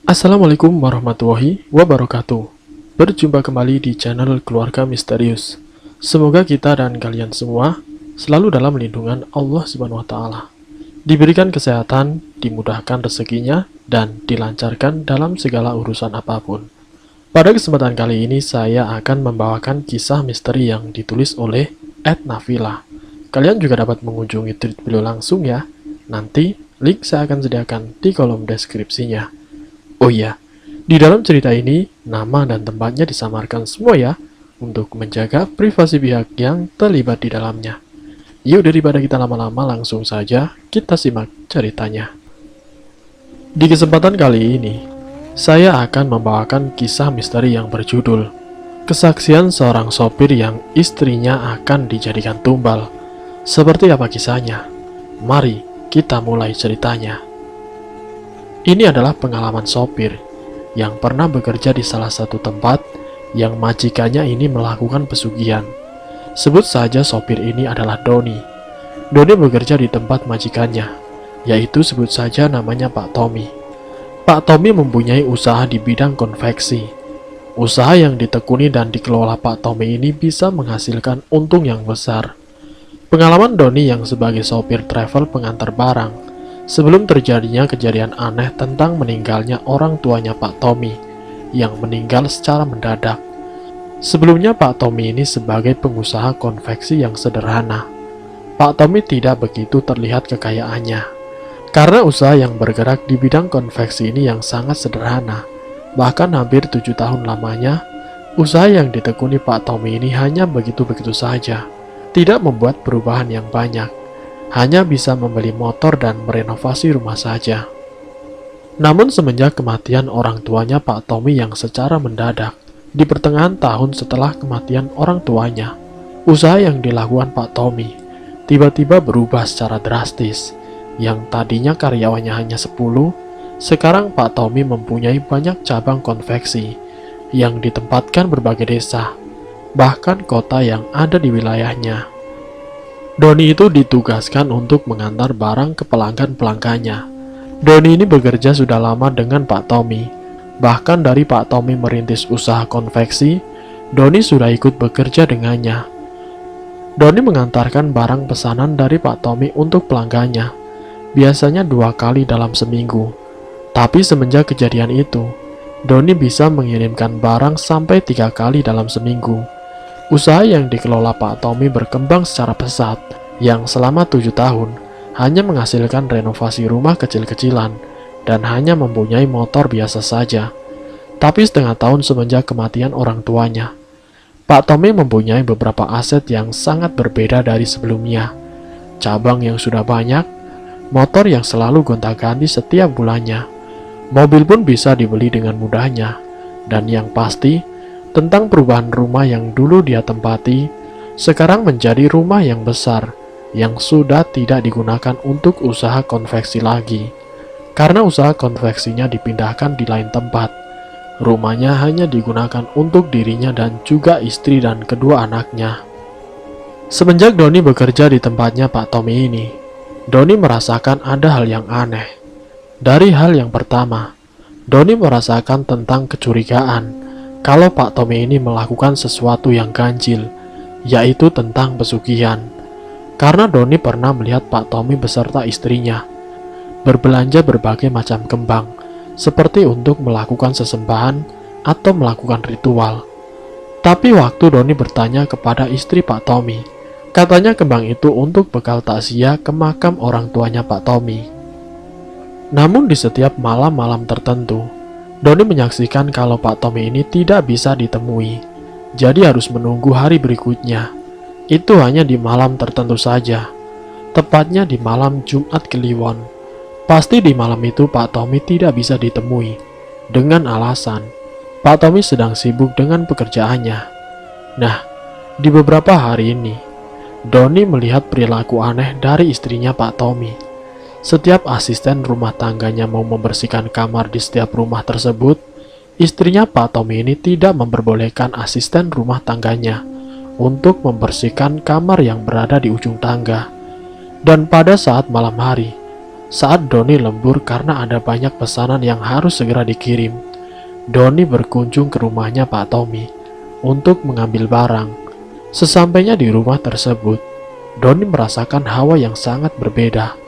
Assalamualaikum warahmatullahi wabarakatuh. Berjumpa kembali di channel Keluarga Misterius. Semoga kita dan kalian semua selalu dalam lindungan Allah Subhanahu wa taala. Diberikan kesehatan, dimudahkan rezekinya, dan dilancarkan dalam segala urusan apapun. Pada kesempatan kali ini saya akan membawakan kisah misteri yang ditulis oleh Ed Nafila. Kalian juga dapat mengunjungi tweet beliau langsung ya. Nanti link saya akan sediakan di kolom deskripsinya. Oh iya, di dalam cerita ini, nama dan tempatnya disamarkan semua ya, untuk menjaga privasi pihak yang terlibat di dalamnya. Yuk daripada kita lama-lama langsung saja kita simak ceritanya. Di kesempatan kali ini, saya akan membawakan kisah misteri yang berjudul Kesaksian Seorang Sopir yang Istrinya Akan Dijadikan Tumbal. Seperti apa kisahnya? Mari kita mulai ceritanya. Ini adalah pengalaman sopir yang pernah bekerja di salah satu tempat yang majikannya ini melakukan pesugihan. Sebut saja sopir ini adalah Doni. Doni bekerja di tempat majikannya, yaitu sebut saja namanya Pak Tommy. Pak Tommy mempunyai usaha di bidang konveksi. Usaha yang ditekuni dan dikelola Pak Tommy ini bisa menghasilkan untung yang besar. Pengalaman Doni yang sebagai sopir travel pengantar barang sebelum terjadinya kejadian aneh tentang meninggalnya orang tuanya Pak Tommy yang meninggal secara mendadak. Sebelumnya Pak Tommy ini sebagai pengusaha konveksi yang sederhana. Pak Tommy tidak begitu terlihat kekayaannya. Karena usaha yang bergerak di bidang konveksi ini yang sangat sederhana, bahkan hampir 7 tahun lamanya, usaha yang ditekuni Pak Tommy ini hanya begitu-begitu saja, tidak membuat perubahan yang banyak. Hanya bisa membeli motor dan merenovasi rumah saja. Namun semenjak kematian orang tuanya Pak Tommy yang secara mendadak, di pertengahan tahun setelah kematian orang tuanya, usaha yang dilakukan Pak Tommy tiba-tiba berubah secara drastis. Yang tadinya karyawannya hanya 10, sekarang Pak Tommy mempunyai banyak cabang konveksi yang ditempatkan berbagai desa, bahkan kota yang ada di wilayahnya. Doni itu ditugaskan untuk mengantar barang ke pelanggan-pelanggannya. Doni ini bekerja sudah lama dengan Pak Tommy. Bahkan dari Pak Tommy merintis usaha konveksi, Doni sudah ikut bekerja dengannya. Doni mengantarkan barang pesanan dari Pak Tommy untuk pelanggannya, biasanya 2 kali dalam seminggu. Tapi semenjak kejadian itu, Doni bisa mengirimkan barang sampai 3 kali dalam seminggu. Usaha yang dikelola Pak Tommy berkembang secara pesat, yang selama 7 tahun hanya menghasilkan renovasi rumah kecil-kecilan dan hanya mempunyai motor biasa saja. Tapi setengah tahun semenjak kematian orang tuanya, Pak Tommy mempunyai beberapa aset yang sangat berbeda dari sebelumnya. Cabang yang sudah banyak, motor yang selalu gonta-ganti setiap bulannya, mobil pun bisa dibeli dengan mudahnya, dan yang pasti, tentang perubahan rumah yang dulu dia tempati, sekarang menjadi rumah yang besar, yang sudah tidak digunakan untuk usaha konveksi lagi. Karena usaha konveksinya dipindahkan di lain tempat, rumahnya hanya digunakan untuk dirinya dan juga istri dan kedua anaknya. Semenjak Doni bekerja di tempatnya Pak Tommy ini, Doni merasakan ada hal yang aneh. Dari hal yang pertama, Doni merasakan tentang kecurigaan kalau Pak Tommy ini melakukan sesuatu yang ganjil, yaitu tentang pesugihan. Karena Doni pernah melihat Pak Tommy beserta istrinya berbelanja berbagai macam kembang, seperti untuk melakukan sesembahan atau melakukan ritual. Tapi waktu Doni bertanya kepada istri Pak Tommy, katanya kembang itu untuk bekal takziah ke makam orang tuanya Pak Tommy. Namun di setiap malam-malam tertentu, Doni menyaksikan kalau Pak Tommy ini tidak bisa ditemui, jadi harus menunggu hari berikutnya. Itu hanya di malam tertentu saja, tepatnya di malam Jumat Kliwon. Pasti di malam itu Pak Tommy tidak bisa ditemui, dengan alasan Pak Tommy sedang sibuk dengan pekerjaannya. Nah, di beberapa hari ini, Doni melihat perilaku aneh dari istrinya Pak Tommy. Setiap asisten rumah tangganya mau membersihkan kamar di setiap rumah tersebut, istrinya Pak Tommy ini tidak memperbolehkan asisten rumah tangganya untuk membersihkan kamar yang berada di ujung tangga. Dan pada saat malam hari, Saat Doni lembur karena ada banyak pesanan yang harus segera dikirim, Doni berkunjung ke rumahnya Pak Tommy untuk mengambil barang. Sesampainya di rumah tersebut, Doni merasakan hawa yang sangat berbeda,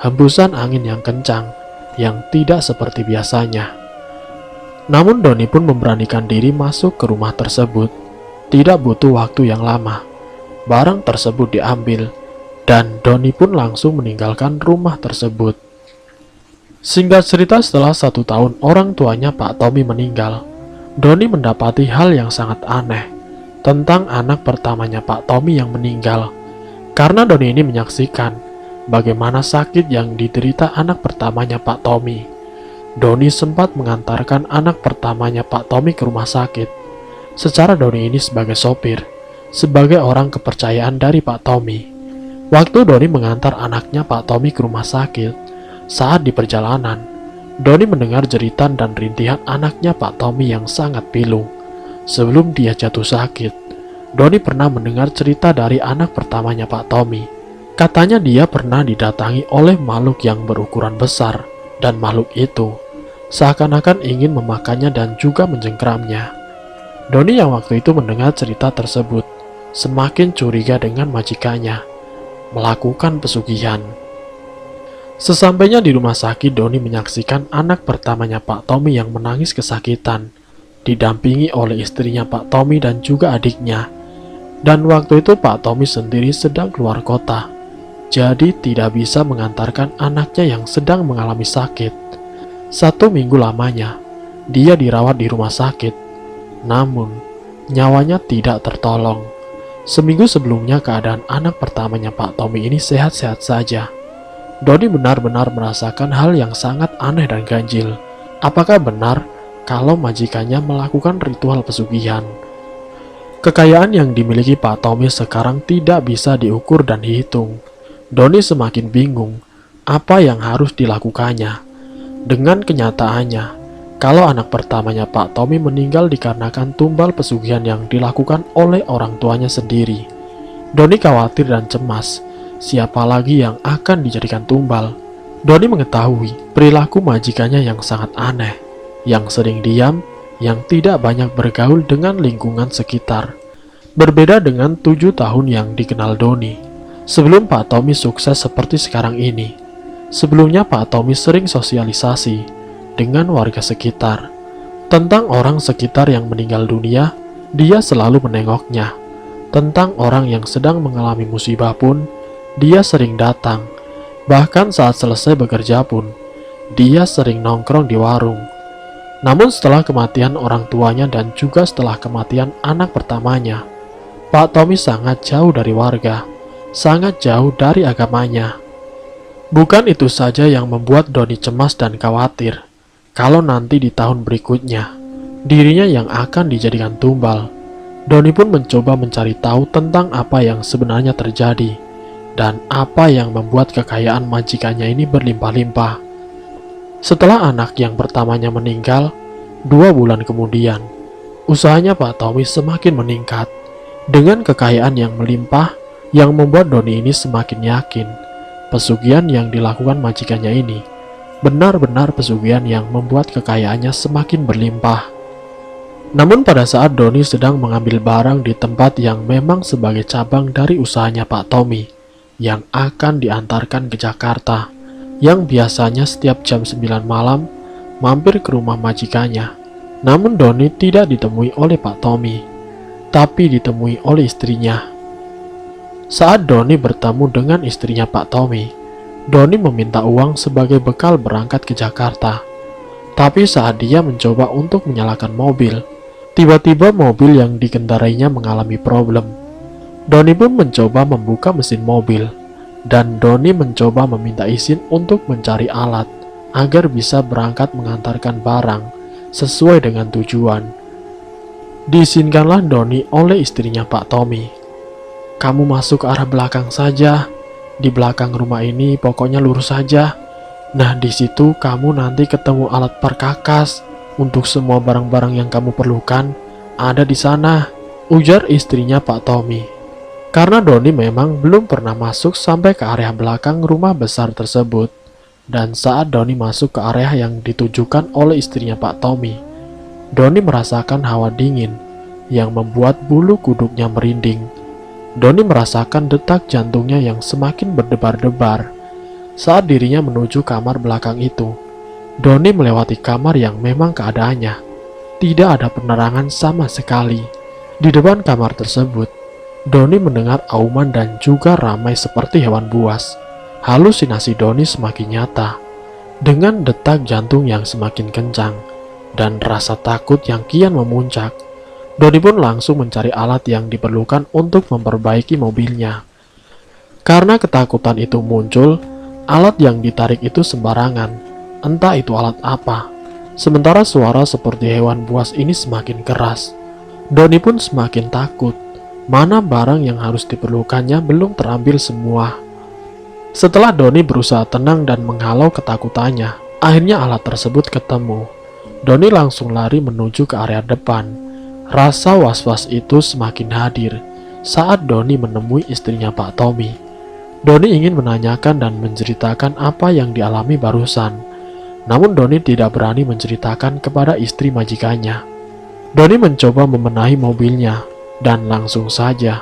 hembusan angin yang kencang, yang tidak seperti biasanya. Namun Doni pun memberanikan diri masuk ke rumah tersebut. Tidak butuh waktu yang lama, barang tersebut diambil, dan Doni pun langsung meninggalkan rumah tersebut. Singkat cerita, setelah 1 tahun orang tuanya Pak Tommy meninggal, Doni mendapati hal yang sangat aneh tentang anak pertamanya Pak Tommy yang meninggal. Karena Doni ini menyaksikan bagaimana sakit yang diderita anak pertamanya Pak Tommy, Doni sempat mengantarkan anak pertamanya Pak Tommy ke rumah sakit. Secara Doni ini sebagai sopir, sebagai orang kepercayaan dari Pak Tommy. Waktu Doni mengantar anaknya Pak Tommy ke rumah sakit, saat di perjalanan, Doni mendengar jeritan dan rintihan anaknya Pak Tommy yang sangat pilu. Sebelum dia jatuh sakit, Doni pernah mendengar cerita dari anak pertamanya Pak Tommy. Katanya dia pernah didatangi oleh makhluk yang berukuran besar, dan makhluk itu seakan-akan ingin memakannya dan juga menjengkramnya. Doni yang waktu itu mendengar cerita tersebut semakin curiga dengan majikannya melakukan pesugihan. Sesampainya di rumah sakit, Doni menyaksikan anak pertamanya Pak Tommy yang menangis kesakitan, didampingi oleh istrinya Pak Tommy dan juga adiknya. Dan waktu itu Pak Tommy sendiri sedang keluar kota, jadi tidak bisa mengantarkan anaknya yang sedang mengalami sakit. 1 minggu lamanya, dia dirawat di rumah sakit, namun nyawanya tidak tertolong. Seminggu sebelumnya keadaan anak pertamanya Pak Tommy ini sehat-sehat saja. Doni benar-benar merasakan hal yang sangat aneh dan ganjil. Apakah benar kalau majikannya melakukan ritual pesugihan? Kekayaan yang dimiliki Pak Tommy sekarang tidak bisa diukur dan dihitung. Doni semakin bingung apa yang harus dilakukannya. Dengan kenyataannya, kalau anak pertamanya Pak Tommy meninggal dikarenakan tumbal pesugihan yang dilakukan oleh orang tuanya sendiri. Doni khawatir dan cemas, siapa lagi yang akan dijadikan tumbal. Doni mengetahui perilaku majikannya yang sangat aneh, yang sering diam, yang tidak banyak bergaul dengan lingkungan sekitar. Berbeda dengan 7 tahun yang dikenal Doni, sebelum Pak Tommy sukses seperti sekarang ini. Sebelumnya Pak Tommy sering sosialisasi dengan warga sekitar. Tentang orang sekitar yang meninggal dunia, dia selalu menengoknya. Tentang orang yang sedang mengalami musibah pun, dia sering datang. Bahkan saat selesai bekerja pun, dia sering nongkrong di warung. Namun setelah kematian orang tuanya dan juga setelah kematian anak pertamanya, Pak Tommy sangat jauh dari warga, sangat jauh dari agamanya. Bukan itu saja yang membuat Doni cemas dan khawatir. Kalau nanti di tahun berikutnya, dirinya yang akan dijadikan tumbal. Doni pun mencoba mencari tahu tentang apa yang sebenarnya terjadi, dan apa yang membuat kekayaan majikannya ini berlimpah-limpah. Setelah anak yang pertamanya meninggal, 2 bulan kemudian, usahanya Pak Tommy semakin meningkat. Dengan kekayaan yang melimpah, yang membuat Doni ini semakin yakin pesugihan yang dilakukan majikannya ini benar-benar pesugihan yang membuat kekayaannya semakin berlimpah. Namun pada saat Doni sedang mengambil barang di tempat yang memang sebagai cabang dari usahanya Pak Tommy, yang akan diantarkan ke Jakarta, yang biasanya setiap jam 9 malam mampir ke rumah majikannya. Namun Doni tidak ditemui oleh Pak Tommy, tapi ditemui oleh istrinya. Saat Doni bertemu dengan istrinya Pak Tommy, Doni meminta uang sebagai bekal berangkat ke Jakarta. Tapi saat dia mencoba untuk menyalakan mobil, tiba-tiba mobil yang dikendarainya mengalami problem. Doni pun mencoba membuka mesin mobil, dan Doni mencoba meminta izin untuk mencari alat agar bisa berangkat mengantarkan barang sesuai dengan tujuan. Diizinkanlah Doni oleh istrinya Pak Tommy. Kamu masuk ke arah belakang saja. Di belakang rumah ini pokoknya lurus saja. Nah, di situ kamu nanti ketemu alat perkakas. Untuk semua barang-barang yang kamu perlukan ada di sana, ujar istrinya Pak Tommy. Karena Doni memang belum pernah masuk sampai ke area belakang rumah besar tersebut, Dan saat Doni masuk ke area yang ditujukan oleh istrinya Pak Tommy, Doni merasakan hawa dingin yang membuat bulu kuduknya merinding. Doni merasakan detak jantungnya yang semakin berdebar-debar. Saat dirinya menuju kamar belakang itu, Doni melewati kamar yang memang keadaannya tidak ada penerangan sama sekali. Di depan kamar tersebut, Doni mendengar auman dan juga ramai seperti hewan buas. Halusinasi Doni semakin nyata, dengan detak jantung yang semakin kencang dan rasa takut yang kian memuncak. Doni pun langsung mencari alat yang diperlukan untuk memperbaiki mobilnya. Karena ketakutan itu muncul, alat yang ditarik itu sembarangan, entah itu alat apa. Sementara suara seperti hewan buas ini semakin keras, Doni pun semakin takut. Mana barang yang harus diperlukannya belum terambil semua. Setelah Doni berusaha tenang dan menghalau ketakutannya, akhirnya alat tersebut ketemu. Doni langsung lari menuju ke area depan. Rasa was-was itu semakin hadir saat Doni menemui istrinya Pak Tommy. Doni ingin menanyakan dan menceritakan apa yang dialami barusan. Namun Doni tidak berani menceritakan kepada istri majikannya. Doni mencoba membenahi mobilnya dan langsung saja,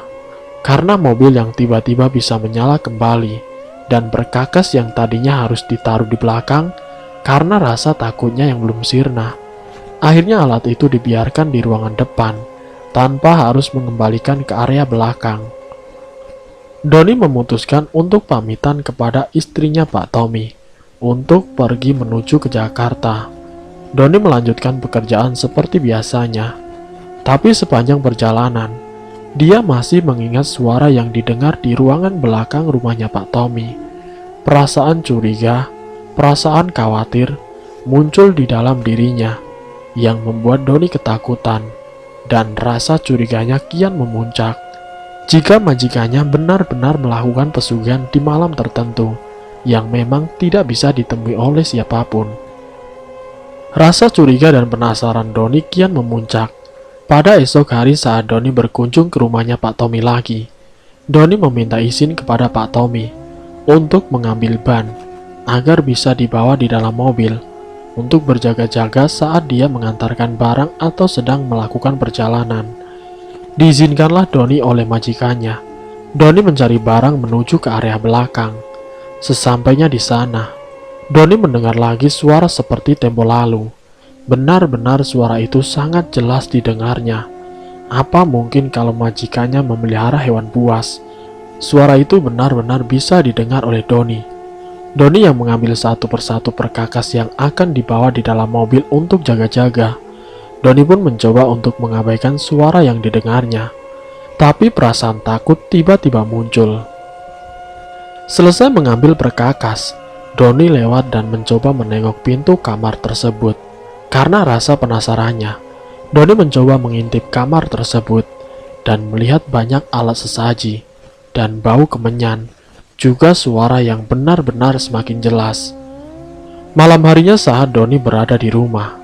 karena mobil yang tiba-tiba bisa menyala kembali dan perkakas yang tadinya harus ditaruh di belakang karena rasa takutnya yang belum sirna. Akhirnya alat itu dibiarkan di ruangan depan tanpa harus mengembalikan ke area belakang. Doni memutuskan untuk pamitan kepada istrinya Pak Tommy untuk pergi menuju ke Jakarta. Doni melanjutkan pekerjaan seperti biasanya, tapi sepanjang perjalanan, dia masih mengingat suara yang didengar di ruangan belakang rumahnya Pak Tommy. Perasaan curiga, perasaan khawatir muncul di dalam dirinya, yang membuat Doni ketakutan, dan rasa curiganya kian memuncak. Jika majikannya benar-benar melakukan pesugihan di malam tertentu, yang memang tidak bisa ditemui oleh siapapun. Rasa curiga dan penasaran Doni kian memuncak. Pada esok hari saat Doni berkunjung ke rumahnya Pak Tommy lagi, Doni meminta izin kepada Pak Tommy untuk mengambil ban, agar bisa dibawa di dalam mobil, untuk berjaga-jaga saat dia mengantarkan barang atau sedang melakukan perjalanan. Diizinkanlah Doni oleh majikannya. Doni mencari barang menuju ke area belakang. Sesampainya di sana, Doni mendengar lagi suara seperti tempo lalu. Benar-benar suara itu sangat jelas didengarnya. Apa mungkin kalau majikannya memelihara hewan buas? Suara itu benar-benar bisa didengar oleh Doni. Doni yang mengambil satu persatu perkakas yang akan dibawa di dalam mobil untuk jaga-jaga. Doni pun mencoba untuk mengabaikan suara yang didengarnya. Tapi perasaan takut tiba-tiba muncul. Selesai mengambil perkakas, Doni lewat dan mencoba menengok pintu kamar tersebut. Karena rasa penasarannya, Doni mencoba mengintip kamar tersebut dan melihat banyak alat sesaji dan bau kemenyan. Juga suara yang benar-benar semakin jelas. Malam harinya saat Doni berada di rumah,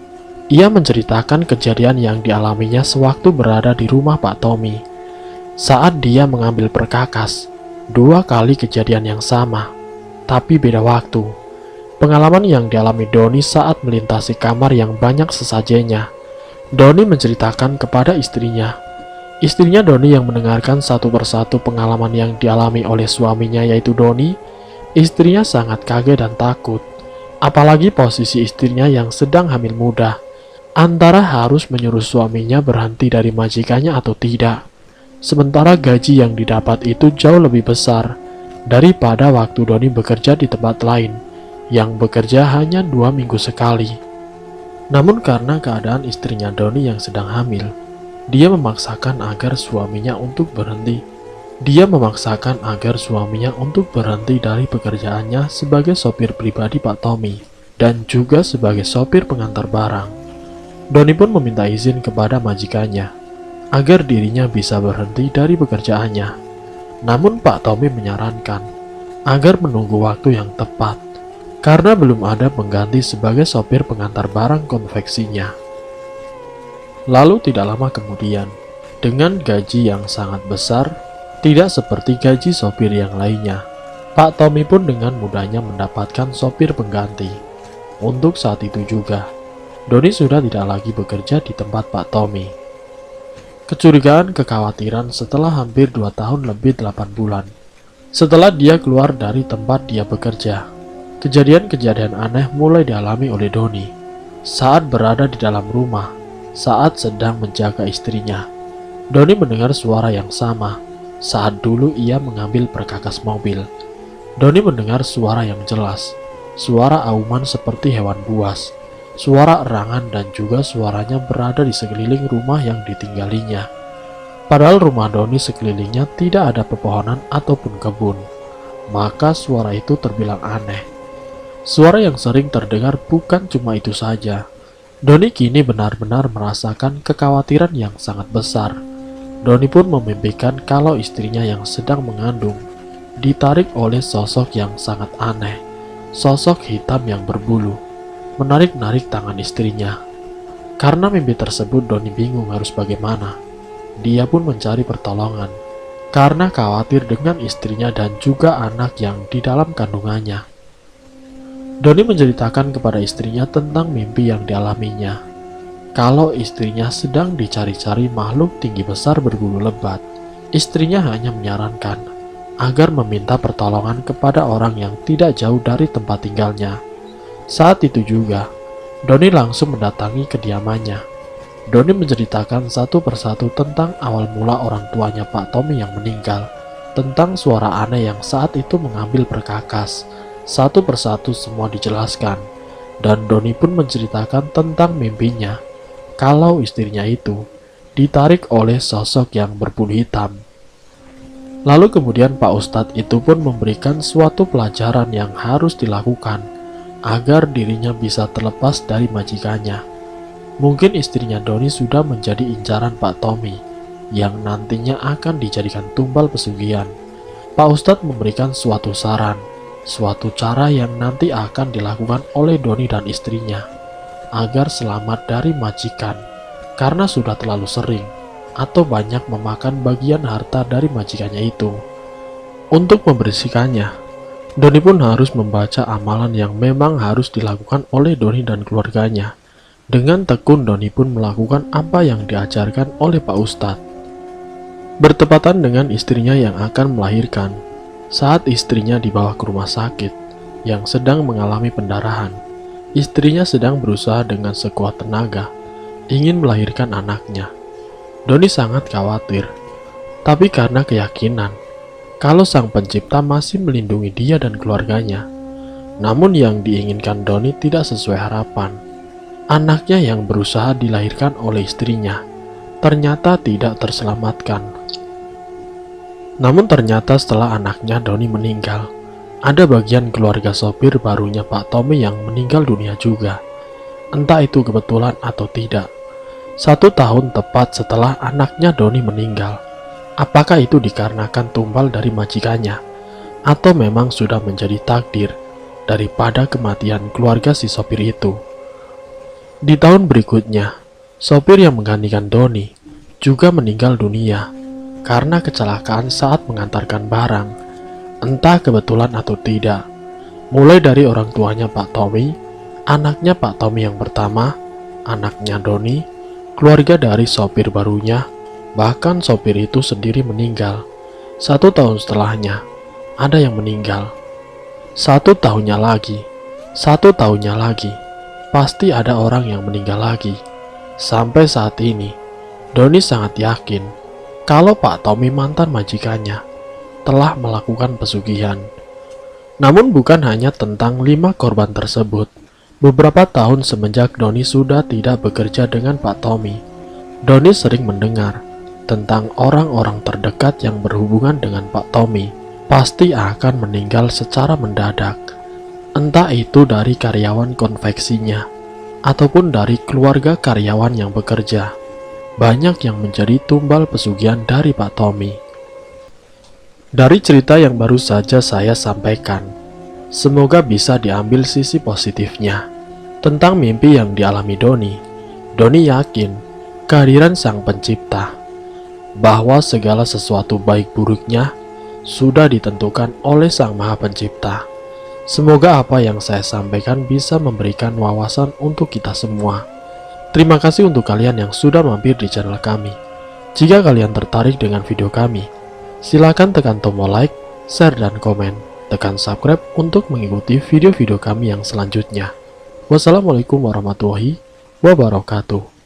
ia menceritakan kejadian yang dialaminya sewaktu berada di rumah Pak Tommy. Saat dia mengambil perkakas, 2 kali kejadian yang sama, tapi beda waktu. Pengalaman yang dialami Doni saat melintasi kamar yang banyak sesajennya. Doni menceritakan kepada istrinya. Istrinya Doni yang mendengarkan satu persatu pengalaman yang dialami oleh suaminya yaitu Doni. Istrinya sangat kaget dan takut. Apalagi posisi istrinya yang sedang hamil muda. Antara harus menyuruh suaminya berhenti dari majikannya atau tidak. Sementara gaji yang didapat itu jauh lebih besar daripada waktu Doni bekerja di tempat lain, yang bekerja hanya 2 minggu sekali. Namun karena keadaan istrinya Doni yang sedang hamil, dia memaksakan agar suaminya untuk berhenti. Dari pekerjaannya sebagai sopir pribadi Pak Tommy dan juga sebagai sopir pengantar barang. Doni pun meminta izin kepada majikannya agar dirinya bisa berhenti dari pekerjaannya. Namun Pak Tommy menyarankan agar menunggu waktu yang tepat karena belum ada pengganti sebagai sopir pengantar barang konveksinya. Lalu tidak lama kemudian, dengan gaji yang sangat besar, tidak seperti gaji sopir yang lainnya, Pak Tommy pun dengan mudahnya mendapatkan sopir pengganti. Untuk saat itu juga, Doni sudah tidak lagi bekerja di tempat Pak Tommy. Kecurigaan, kekhawatiran setelah hampir 2 tahun lebih 8 bulan. Setelah dia keluar dari tempat dia bekerja, kejadian-kejadian aneh mulai dialami oleh Doni. Saat berada di dalam rumah, saat sedang menjaga istrinya, Doni mendengar suara yang sama saat dulu ia mengambil perkakas mobil. Doni mendengar suara yang jelas, suara auman seperti hewan buas, suara erangan dan juga suaranya berada di sekeliling rumah yang ditinggalinya. Padahal rumah Doni sekelilingnya tidak ada pepohonan ataupun kebun, maka suara itu terbilang aneh. Suara yang sering terdengar bukan cuma itu saja. Doni kini benar-benar merasakan kekhawatiran yang sangat besar. Doni pun memimpikan kalau istrinya yang sedang mengandung ditarik oleh sosok yang sangat aneh, sosok hitam yang berbulu, menarik-narik tangan istrinya. Karena mimpi tersebut, Doni bingung harus bagaimana. Dia pun mencari pertolongan, karena khawatir dengan istrinya dan juga anak yang di dalam kandungannya. Doni menceritakan kepada istrinya tentang mimpi yang dialaminya. Kalau istrinya sedang dicari-cari makhluk tinggi besar berbulu lebat, istrinya hanya menyarankan agar meminta pertolongan kepada orang yang tidak jauh dari tempat tinggalnya. Saat itu juga, Doni langsung mendatangi kediamannya. Doni menceritakan satu persatu tentang awal mula orang tuanya Pak Tommy yang meninggal, tentang suara aneh yang saat itu mengambil perkakas. Satu persatu semua dijelaskan, dan Doni pun menceritakan tentang mimpinya, kalau istrinya itu ditarik oleh sosok yang berbulu hitam. Lalu kemudian Pak Ustadz itu pun memberikan suatu pelajaran yang harus dilakukan agar dirinya bisa terlepas dari majikannya. Mungkin istrinya Doni sudah menjadi incaran Pak Tommy yang nantinya akan dijadikan tumbal pesugihan. Pak Ustadz memberikan suatu saran, suatu cara yang nanti akan dilakukan oleh Doni dan istrinya agar selamat dari majikan karena sudah terlalu sering atau banyak memakan bagian harta dari majikannya itu. Untuk membersihkannya, Doni pun harus membaca amalan yang memang harus dilakukan oleh Doni dan keluarganya. Dengan tekun Doni pun melakukan apa yang diajarkan oleh Pak Ustadz. Bertepatan dengan istrinya yang akan melahirkan, saat istrinya dibawa ke rumah sakit yang sedang mengalami pendarahan, istrinya sedang berusaha dengan sekuat tenaga ingin melahirkan anaknya. Doni sangat khawatir, tapi karena keyakinan kalau Sang Pencipta masih melindungi dia dan keluarganya. Namun yang diinginkan Doni tidak sesuai harapan. Anaknya yang berusaha dilahirkan oleh istrinya ternyata tidak terselamatkan. Namun ternyata setelah anaknya Doni meninggal, ada bagian keluarga sopir barunya Pak Tommy yang meninggal dunia juga. Entah itu kebetulan atau tidak. 1 tahun tepat setelah anaknya Doni meninggal. Apakah itu dikarenakan tumbal dari majikannya, atau memang sudah menjadi takdir daripada kematian keluarga si sopir itu? Di tahun berikutnya, sopir yang menggantikan Doni juga meninggal dunia karena kecelakaan saat mengantarkan barang. Entah kebetulan atau tidak, mulai dari orang tuanya Pak Tommy, anaknya Pak Tommy yang pertama, anaknya Doni, keluarga dari sopir barunya, bahkan sopir itu sendiri meninggal. 1 tahun setelahnya, ada yang meninggal. 1 tahunnya lagi, 1 tahunnya lagi, pasti ada orang yang meninggal lagi. Sampai saat ini, Doni sangat yakin kalau Pak Tommy mantan majikannya telah melakukan pesugihan. Namun bukan hanya tentang 5 korban tersebut. Beberapa tahun semenjak Doni sudah tidak bekerja dengan Pak Tommy, Doni sering mendengar tentang orang-orang terdekat yang berhubungan dengan Pak Tommy pasti akan meninggal secara mendadak. Entah itu dari karyawan konveksinya ataupun dari keluarga karyawan yang bekerja. Banyak yang menjadi tumbal pesugihan dari Pak Tommy. Dari cerita yang baru saja saya sampaikan, semoga bisa diambil sisi positifnya. Tentang mimpi yang dialami Doni, Doni yakin kehadiran Sang Pencipta, bahwa segala sesuatu baik buruknya sudah ditentukan oleh Sang Maha Pencipta. Semoga apa yang saya sampaikan bisa memberikan wawasan untuk kita semua. Terima kasih untuk kalian yang sudah mampir di channel kami. Jika kalian tertarik dengan video kami, silakan tekan tombol like, share, dan komen. Tekan subscribe untuk mengikuti video-video kami yang selanjutnya. Wassalamualaikum warahmatullahi wabarakatuh.